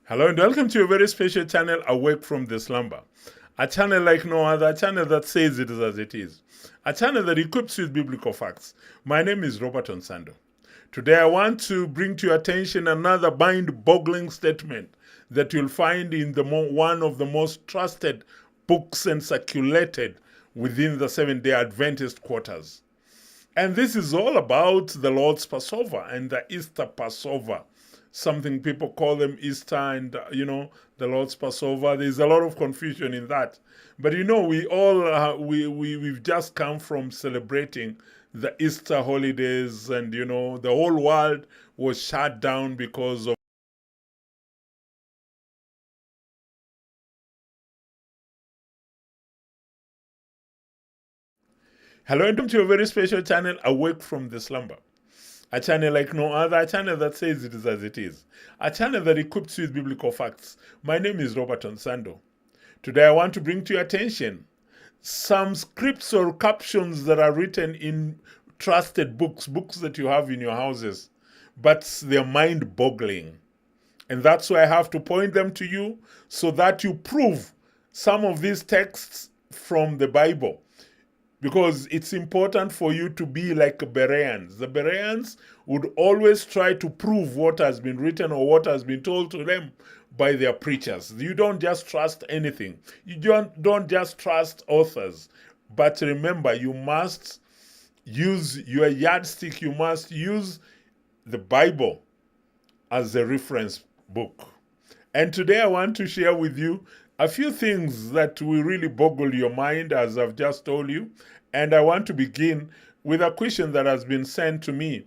Hello and welcome to a very special channel, Awake from the Slumber. A channel like no other, a channel that says it is as it is. A channel that equips you with biblical facts. My name is Robert Onsando. Today I want to bring to your attention another mind-boggling statement that you'll find in one of the most trusted books and circulated within the Seventh-day Adventist quarters. And this is all about the Lord's Passover and the Easter Passover. Something people call them Easter and, the Lord's Passover. There's a lot of confusion in that. But, we all, we've just come from celebrating the Easter holidays and, the whole world was shut down because of Hello and welcome to a very special channel, Awake from the Slumber. A channel like no other, a channel that says it is as it is. A channel that equips you with biblical facts. My name is Robert Onsando. Today I want to bring to your attention some scripts or captions that are written in trusted books that you have in your houses, but they're mind-boggling. And that's why I have to point them to you so that you prove some of these texts from the Bible. Because it's important for you to be like Bereans. The Bereans would always try to prove what has been written or what has been told to them by their preachers. You don't just trust anything. You don't just trust authors. But remember, you must use your yardstick. You must use the Bible as a reference book. And today I want to share with you a few things that will really boggle your mind, as I've just told you. And I want to begin with a question that has been sent to me.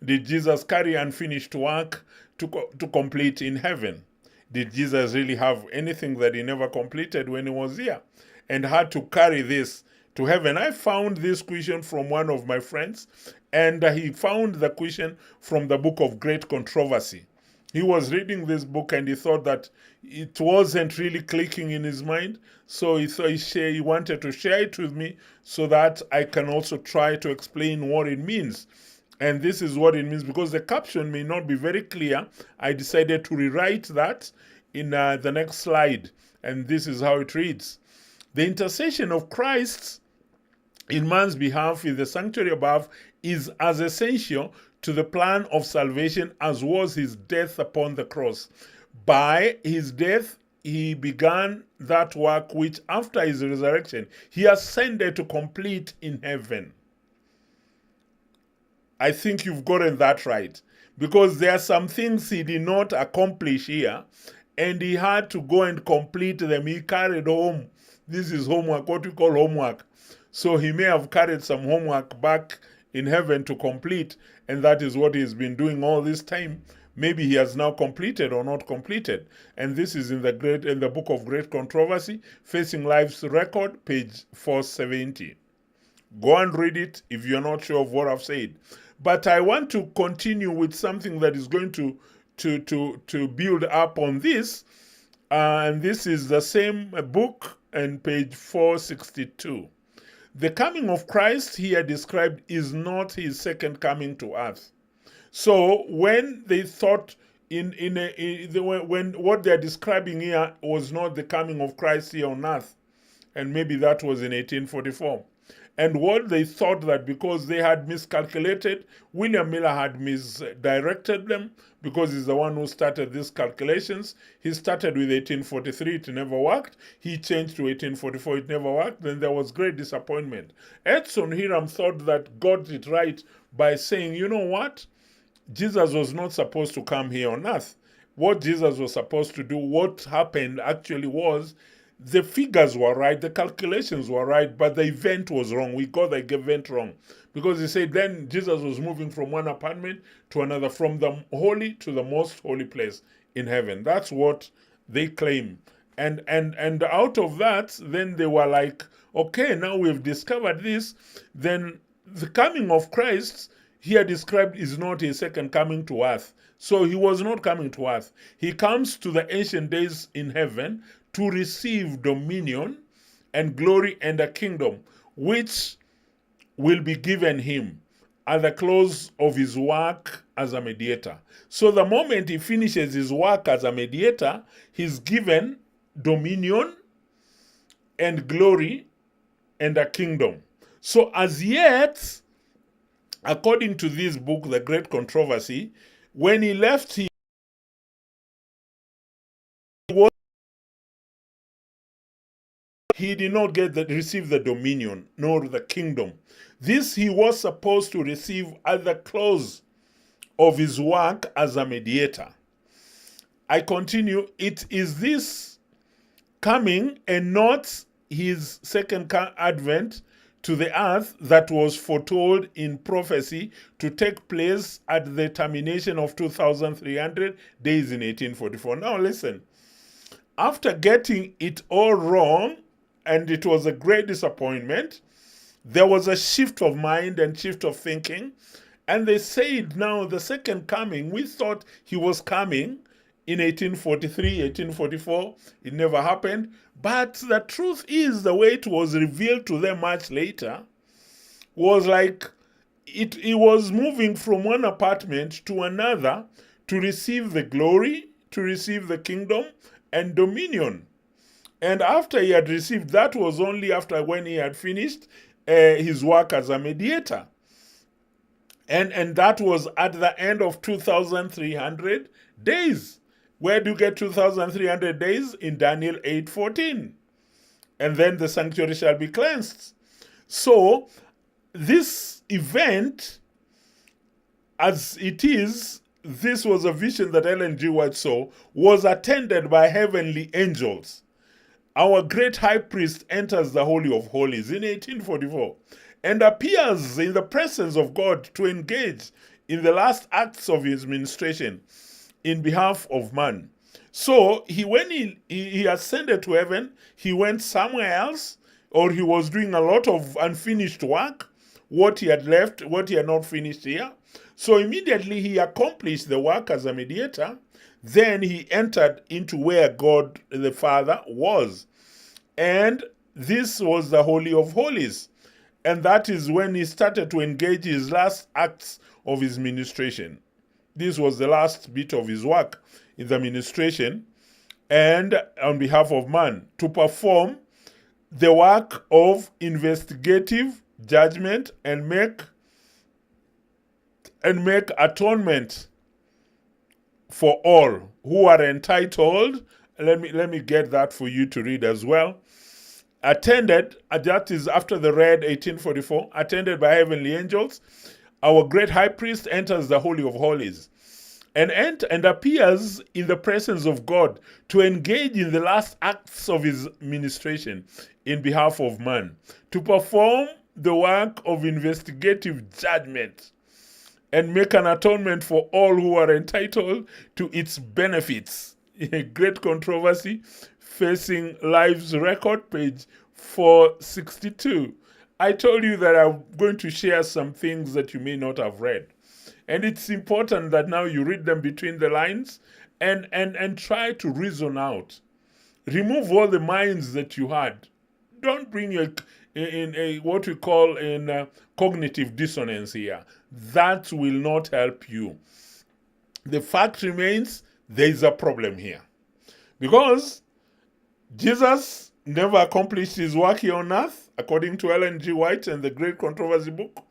Did Jesus carry unfinished work to complete in heaven? Did Jesus really have anything that he never completed when he was here and had to carry this to heaven? I found this question from one of my friends, and he found the question from the book of Great Controversy. He was reading this book and he thought that it wasn't really clicking in his mind. So he wanted to share it with me so that I can also try to explain what it means. And this is what it means, because the caption may not be very clear. I decided to rewrite that in the next slide. And this is how it reads. The intercession of Christ in man's behalf in the sanctuary above is as essential to the plan of salvation as was his death upon the cross. By his death, he began that work which after his resurrection, he ascended to complete in heaven. I think you've gotten that right, because there are some things he did not accomplish here, and he had to go and complete them. He carried home. This is homework, what we call homework. So he may have carried some homework back in heaven to complete, and that is what he's been doing all this time. Maybe he has now completed or not completed. And this is in the book of Great Controversy, Facing Life's Record, page 470. Go and read it if you're not sure of what I've said. But I want to continue with something that is going to build up on this. And this is the same book and page 462. The coming of Christ here described is not his second coming to earth. So when they thought when what they're describing here was not the coming of Christ here on earth, and maybe that was in 1844. And what they thought that because they had miscalculated, William Miller had misdirected them, because he's the one who started these calculations. He started with 1843, it never worked. He changed to 1844, it never worked. Then there was great disappointment. Edson Hiram thought that got it right by saying, you know what? Jesus was not supposed to come here on earth. What Jesus was supposed to do, what happened actually was, the figures were right, the calculations were right, but the event was wrong. We got the event wrong. Because he said then Jesus was moving from one apartment to another, from the holy to the most holy place in heaven. That's what they claim. And out of that, then they were like, okay, now we've discovered this. Then the coming of Christ here described is not his second coming to earth. So he was not coming to earth. He comes to the ancient days in heaven to receive dominion and glory and a kingdom which will be given him. at the close of his work as a mediator. So the moment he finishes his work as a mediator, he's given dominion and glory and a kingdom. So as yet, according to this book, The Great Controversy, when he left, he did not receive the dominion nor the kingdom. This he was supposed to receive at the close of his work as a mediator. I continue. It is this coming and not his second advent to the earth that was foretold in prophecy to take place at the termination of 2,300 days in 1844. Now listen, after getting it all wrong, and it was a great disappointment, there was a shift of mind and shift of thinking, and they said, now the second coming, we thought he was coming in 1843, 1844, it never happened. But the truth is, the way it was revealed to them much later was like it was moving from one apartment to another to receive the glory, to receive the kingdom and dominion. And after he had received, that was only after when he had finished his work as a mediator. And that was at the end of 2,300 days. Where do you get 2,300 days? In Daniel 8:14. And then the sanctuary shall be cleansed. So this event, as it is, this was a vision that Ellen G. White saw, was attended by heavenly angels. Our great high priest enters the Holy of Holies in 1844 and appears in the presence of God to engage in the last acts of his ministration in behalf of man. So when he ascended to heaven, he went somewhere else, or he was doing a lot of unfinished work, what he had left, what he had not finished here. So immediately he accomplished the work as a mediator. Then he entered into where God the Father was. And this was the Holy of Holies. And that is when he started to engage his last acts of his ministration. This was the last bit of his work in the ministration and on behalf of man, to perform the work of investigative judgment and make atonement for all who are entitled. Let me get that for you to read as well. Attended, that is after the red 1844, attended by heavenly angels, our great high priest enters the Holy of Holies and appears in the presence of God to engage in the last acts of his ministration in behalf of man, to perform the work of investigative judgment and make an atonement for all who are entitled to its benefits. A great controversy facing Life's Record, page 462. I told you that I'm going to share some things that you may not have read. And it's important that now you read them between the lines and try to reason out. Remove all the minds that you had. Don't bring what we call cognitive dissonance here. That will not help you. The fact remains, there is a problem here. Because Jesus never accomplished his work here on earth, according to Ellen G. White and the Great Controversy book.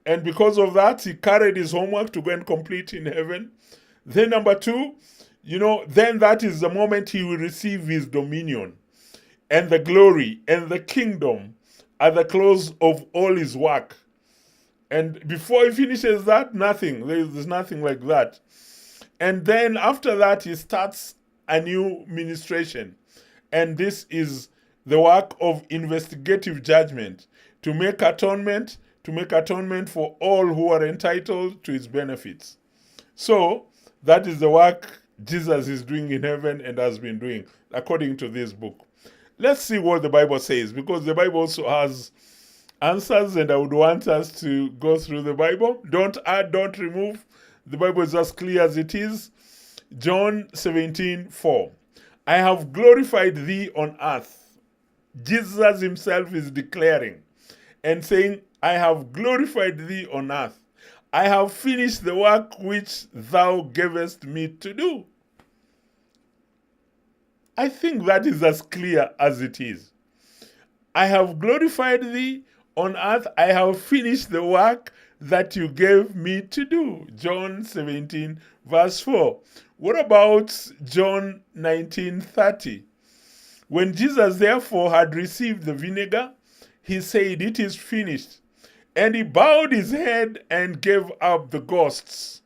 And because of that, he carried his homework to go and complete in heaven. Then number two, then that is the moment he will receive his dominion and the glory and the kingdom at the close of all his work. And before he finishes that, nothing. There's nothing like that. And then after that, he starts a new ministration. And this is the work of investigative judgment, to make atonement for all who are entitled to his benefits. So that is the work Jesus is doing in heaven and has been doing, according to this book. Let's see what the Bible says, because the Bible also has answers, and I would want us to go through the Bible. Don't add, don't remove. The Bible is as clear as it is. John 17:4. I have glorified thee on earth. Jesus himself is declaring and saying, I have glorified thee on earth. I have finished the work which thou gavest me to do. I think that is as clear as it is. I have glorified thee on earth. I have finished the work that you gave me to do. John 17, verse 4. What about John 19:30? When Jesus therefore had received the vinegar, he said, "It is finished." And he bowed his head and gave up the ghosts.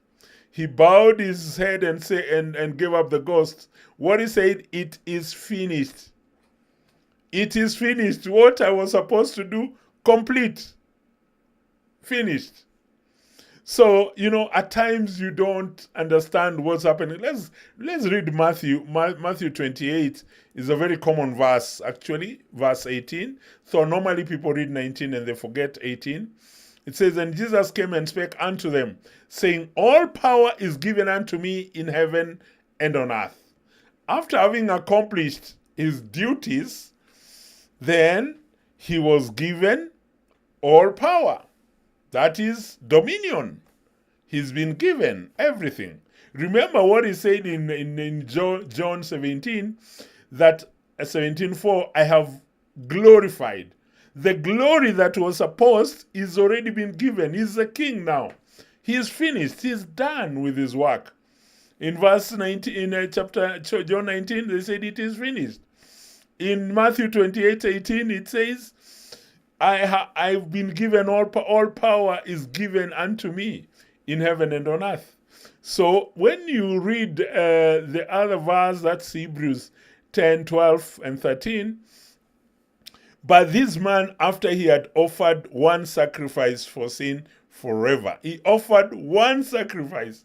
He bowed his head and gave up the ghosts. What he said, it is finished. It is finished. What I was supposed to do, complete. Finished. So, at times you don't understand what's happening. Let's read Matthew. Matthew 28 is a very common verse, actually, verse 18. So normally people read 19 and they forget 18. It says, "And Jesus came and spake unto them, saying, All power is given unto me in heaven and on earth." After having accomplished his duties, then he was given all power. That is dominion. He's been given everything. Remember what he said in John 17, that 17:4, I have glorified. The glory that was supposed is already been given. He's a king now. He's finished. He's done with his work. In verse 19, in chapter John 19, they said it is finished. In Matthew 28:18, it says, I've been given all power is given unto me in heaven and on earth. So when you read the other verse, that's Hebrews 10, 12, and 13, but this man, after he had offered one sacrifice for sin forever, he offered one sacrifice.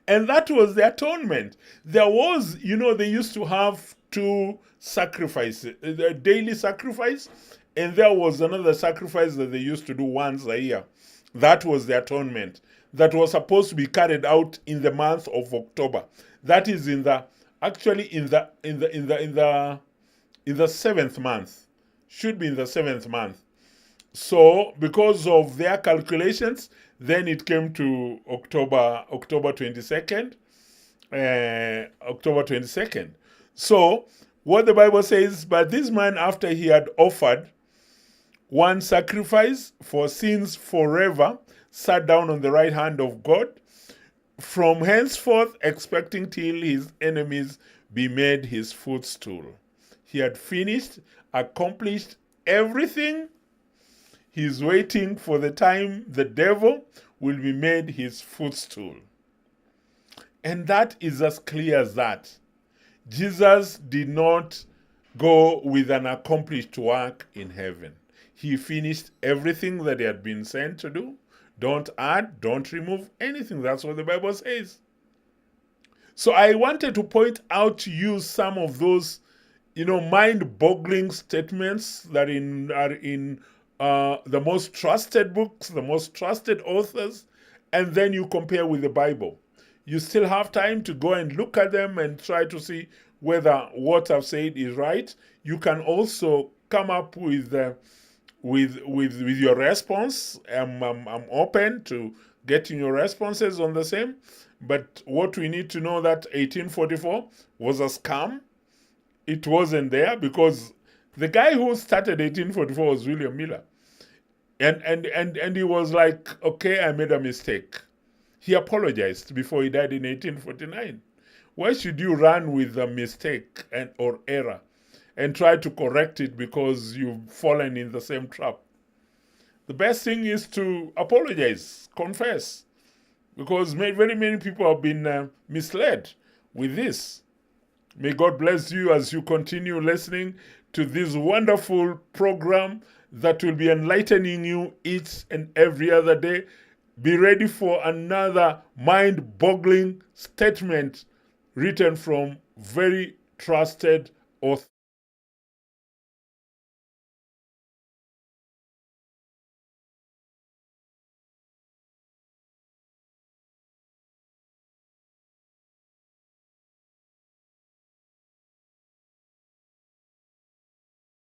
And that was the atonement. There was, they used to have two sacrifices, a daily sacrifice, and there was another sacrifice that they used to do once a year. That was the atonement that was supposed to be carried out in the month of October. That is in the 7th month. Should be in the 7th month. So because of their calculations, then it came to October 22nd. October 22nd. So what the Bible says, but this man, after he had offered one sacrifice for sins forever, sat down on the right hand of God, from henceforth expecting till his enemies be made his footstool. He had finished, accomplished everything. He's waiting for the time the devil will be made his footstool. And that is as clear as that. Jesus did not go with an accomplished work in heaven. He finished everything that he had been sent to do. Don't add, don't remove anything. That's what the Bible says. So I wanted to point out to you some of those, mind-boggling statements that are in the most trusted books, the most trusted authors, and then you compare with the Bible. You still have time to go and look at them and try to see whether what I've said is right. You can also come up with your response. I'm open to getting your responses on the same. But what we need to know that 1844 was a scam. It wasn't there because the guy who started 1844 was William Miller. And he was like, okay, I made a mistake. He apologized before he died in 1849. Why should you run with a mistake or error and try to correct it because you've fallen in the same trap? The best thing is to apologize, confess, because very many people have been misled with this. May God bless you as you continue listening to this wonderful program that will be enlightening you each and every other day. Be ready for another mind-boggling statement written from very trusted authors.